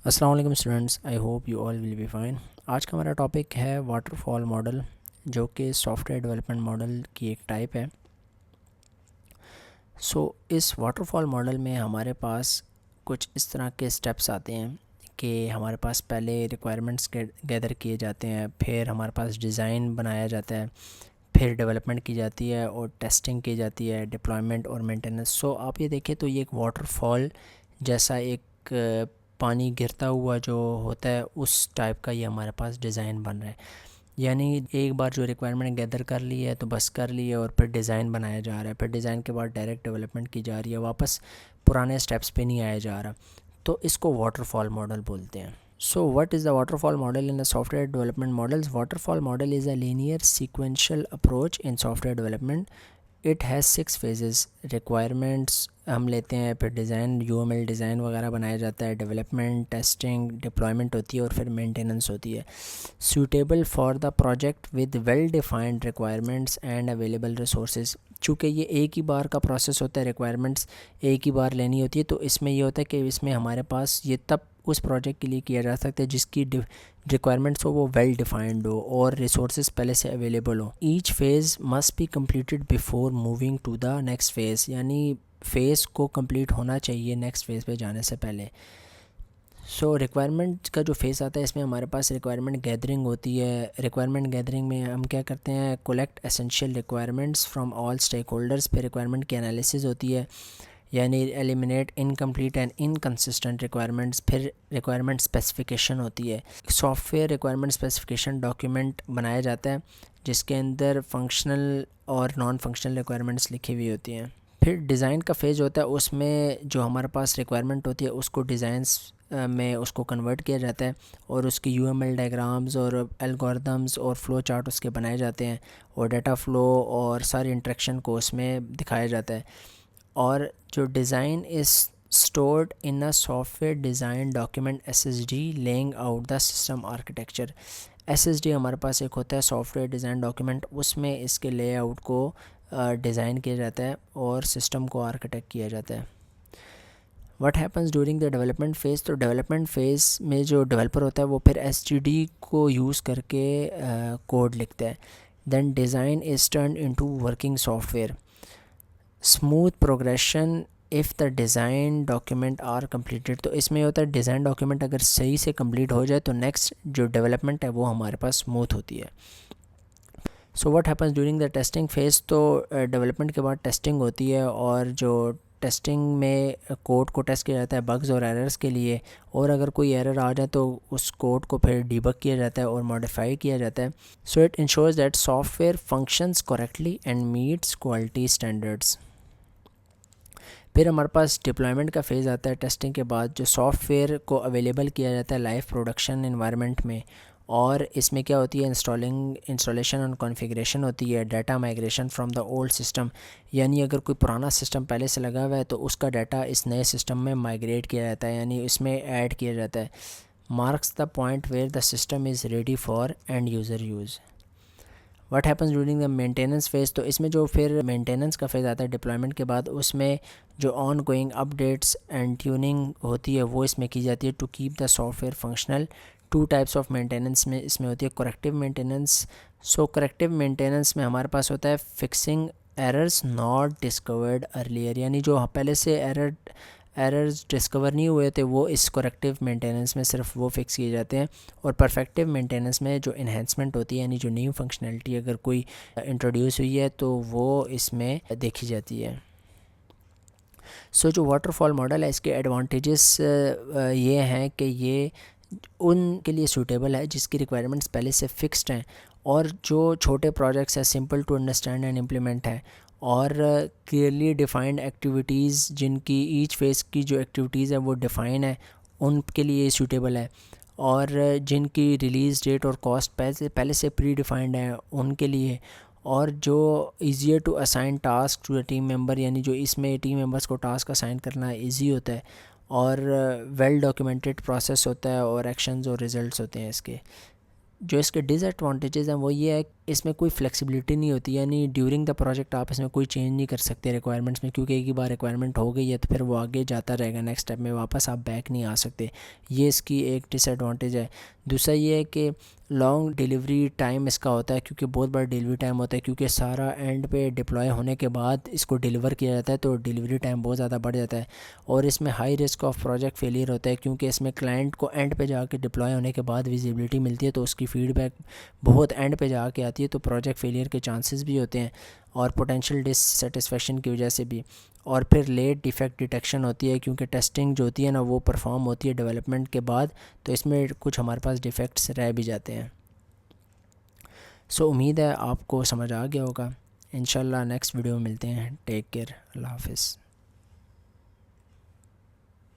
अस्सलाम वालेकुम students, I hope you all will be fine. आज का हमारा टॉपिक है वाटरफॉल मॉडल, जो कि सॉफ्टवेयर डेवलपमेंट मॉडल की एक टाइप है। इस वाटरफॉल मॉडल में हमारे पास कुछ इस तरह के स्टेप्स आते हैं कि हमारे पास पहले रिक्वायरमेंट्स गैदर किए जाते हैं, फिर हमारे पास डिज़ाइन बनाया जाता है, फिर डेवलपमेंट की जाती है और टेस्टिंग की जाती है, डिप्लॉयमेंट और मेंटेनेंस। आप ये देखें तो ये एक वाटरफॉल जैसा एक पानी गिरता हुआ जो होता है उस टाइप का ये हमारे पास डिज़ाइन बन रहा है। यानी एक बार जो रिक्वायरमेंट गैदर कर ली है तो बस कर ली है, और फिर डिज़ाइन बनाया जा रहा है, फिर डिज़ाइन के बाद डायरेक्ट डेवलपमेंट की जा रही है, वापस पुराने स्टेप्स पे नहीं आया जा रहा। तो इसको वाटरफॉल मॉडल बोलते हैं। What is the waterfall model in the software development models? Waterfall model is a linear sequential approach in software development. It has 6 phases. Requirements हम लेते हैं, फिर डिज़ाइन UML डिज़ाइन वगैरह बनाया जाता है, डेवलपमेंट, टेस्टिंग, डिप्लॉयमेंट होती है, और फिर मेंटेनेंस होती है। Suitable for the project with well defined requirements and available resources. चूँकि ये एक ही बार का प्रोसेस होता है, रिक्वायरमेंट्स एक ही बार लेनी होती है, तो इसमें ये होता है कि इसमें हमारे पास ये तब उस प्रोजेक्ट के लिए किया जा सकता है जिसकी रिक्वायरमेंट्स हो वो वेल डिफाइंड हो और रिसोर्सेज पहले से अवेलेबल हो। Each phase must be completed before moving to the next phase, यानी फ़ेज़ को कंप्लीट होना चाहिए नेक्स्ट फेज़ पे जाने से पहले। रिक्वायरमेंट का जो फेज़ आता है, इसमें हमारे पास रिक्वायरमेंट गैदरिंग होती है। रिक्वायरमेंट गैदरिंग में हम क्या करते हैं, collect essential requirements from all stakeholders. पे रिक्वायरमेंट की एनालिसिस होती है, यानी eliminate incomplete and inconsistent requirements. फिर रिक्वायरमेंट स्पेसिफिकेशन होती है। सॉफ्टवेयर रिक्वायरमेंट स्पेसिफिकेशन डॉक्यूमेंट बनाया जाता है जिसके अंदर फंक्शनल और नॉन फंक्शनल रिक्वायरमेंट्स लिखी हुई होती हैं। फिर डिज़ाइन का फेज़ होता है, उसमें जो हमारे पास रिक्वायरमेंट होती है उसको डिज़ाइंस में उसको कन्वर्ट किया जाता है, और उसकी UML डायग्राम्स और एल्गोरिदम्स और फ़्लो चार्ट उसके बनाए जाते हैं, और डाटा फ़्लो और सारी इंटरेक्शन को उसमें दिखाया जाता है। और जो design is stored in a software design document SSD laying out the system architecture। SSD हमारे पास एक होता है सॉफ्टवेयर डिज़ाइन डॉक्यूमेंट, उसमें इसके लेआउट को डिज़ाइन किया जाता है और सिस्टम को आर्किटेक्ट किया जाता है। What happens during the development phase? तो डेवलपमेंट फ़ेज़ में जो डेवलपर होता है वो फिर SGD को यूज़ करके कोड लिखता है। Then design is turn into working software. Smooth progression if the design document are completed. तो इसमें होता है डिज़ाइन डॉक्यूमेंट अगर सही से कंप्लीट हो जाए तो नेक्स्ट जो डेवलपमेंट है वो हमारे पास स्मूथ होती है। What happens during the testing phase? तो डेवलपमेंट के बाद टेस्टिंग होती है, और जो टेस्टिंग में कोड को टेस्ट किया जाता है बग्स और एरर्स के लिए, और अगर कोई एरर आ जाए तो उस कोड को फिर डिबग किया जाता है और मॉडिफाई किया जाता है। It ensures that software functions correctly and meets quality standards. फिर हमारे पास डिप्लॉयमेंट का फेज़ आता है टेस्टिंग के बाद, जो सॉफ्टवेयर को अवेलेबल किया जाता है लाइव प्रोडक्शन इन्वायरमेंट में। और इसमें क्या होती है, इंस्टॉलेशन और कॉन्फ़िगरेशन होती है, data migration from the old system. यानी अगर कोई पुराना सिस्टम पहले से लगा हुआ है तो उसका डाटा इस नए सिस्टम में माइग्रेट किया जाता है, यानी इसमें ऐड किया जाता है। Marks the point where the system is ready for end user use. What happens during the maintenance phase? तो इसमें जो फिर मेंटेनेंस का फेज़ आता है डिप्लॉयमेंट के बाद, उसमें जो ongoing updates and tuning होती है वो इसमें की जाती है to keep the software functional. 2 types of maintenance में इसमें होती है करेक्टिव मेंटेनेंस। करेक्टिव मेंटेनेंस में हमारे पास होता है fixing errors not discovered earlier, यानी जो पहले से एरर्स डिस्कवर नहीं हुए थे वो इस करेक्टिव मेंटेनेंस में सिर्फ वो फिक्स किए जाते हैं। और परफेक्टिव मेंटेनेंस में जो इन्हेंसमेंट होती है, यानी जो न्यू फंक्शनैलिटी अगर कोई इंट्रोड्यूस हुई है तो वो इसमें देखी जाती है। जो वाटरफॉल मॉडल है इसके एडवांटेजेस ये हैं कि ये उनके लिए सूटेबल है जिसकी रिक्वायरमेंट्स पहले से फिक्स्ड हैं, और जो छोटे प्रोजेक्ट्स हैं simple to understand and implement हैं, और क्लियरली डिफाइंड एक्टिविटीज़ जिनकी ईच फेज़ की जो एक्टिविटीज़ है वो डिफ़ाइन है, उनके लिए सूटेबल है। और जिनकी रिलीज़ डेट और कॉस्ट पहले से प्री डिफाइंड है उनके लिए। और जो easier to assign task to the team member, यानी जो इसमें टीम मेंबर्स को टास्क असाइन करना ईजी होता है, और वेल डॉक्यूमेंटेड प्रोसेस होता है, और एक्शंस और रिजल्ट्स होते हैं इसके। जो इसके डिसएडवांटेजेस हैं वो ये है इसमें कोई फ्लेक्सिबिलिटी नहीं होती, यानी ड्यूरिंग द प्रोजेक्ट आप इसमें कोई चेंज नहीं कर सकते रिक्वायरमेंट्स में, क्योंकि एक ही बार रिक्वायरमेंट हो गई है तो फिर वो आगे जाता रहेगा, नेक्स्ट स्टेप में वापस आप बैक नहीं आ सकते। ये इसकी एक डिसएडवांटेज है। दूसरा ये है कि लॉन्ग डिलीवरी टाइम इसका होता है, क्योंकि बहुत बड़ा डिलीवरी टाइम होता है, क्योंकि सारा एंड पे डिप्लॉय होने के बाद इसको डिलीवर किया जाता है, तो डिलीवरी टाइम बहुत ज़्यादा बढ़ जाता है। और इसमें high risk of project failure होता है, क्योंकि इसमें क्लाइंट को एंड पे जाके डिप्लॉय होने के बाद विजिबिलिटी मिलती है, तो उसकी फ़ीडबैक बहुत एंड पे जाके आती है, तो प्रोजेक्ट फेलियर के चांसेस भी होते हैं और पोटेंशियल डिससेटिस्फेक्शन की वजह से भी। और फिर लेट डिफेक्ट डिटेक्शन होती है, क्योंकि टेस्टिंग जो होती है ना वो परफॉर्म होती है डेवलपमेंट के बाद, तो इसमें कुछ हमारे पास डिफेक्ट्स रह भी जाते हैं। सो उम्मीद है आपको समझ आ गया होगा। इंशाल्लाह नेक्स्ट वीडियो में मिलते हैं। टेक केयर, अल्लाह हाफिज़।